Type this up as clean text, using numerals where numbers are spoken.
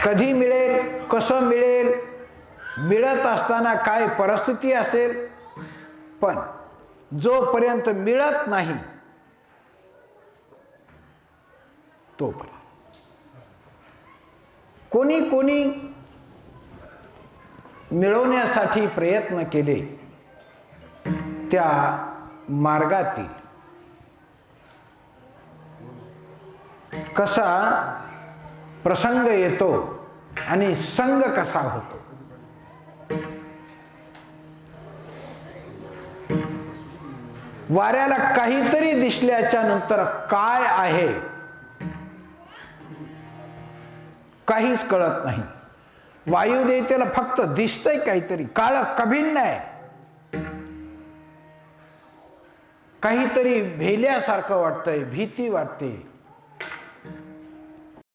कधी मिळेल, कसं मिळेल, मिळत असताना काय परिस्थिती असेल, पण जोपर्यंत मिळत नाही तोपर्यंत कोणी कोणी मिळवण्यासाठी प्रयत्न केले, त्या मार्गातील कसा प्रसंग येतो आणि संग कसा होतो. वाऱ्याला काहीतरी दिसल्याच्या नंतर काय आहे काहीच कळत नाही. वायुदेवतेला फक्त दिसतंय काहीतरी, काळ कभिन्न आहे, काहीतरी भेल्यासारखं वाटतंय, भीती वाटते.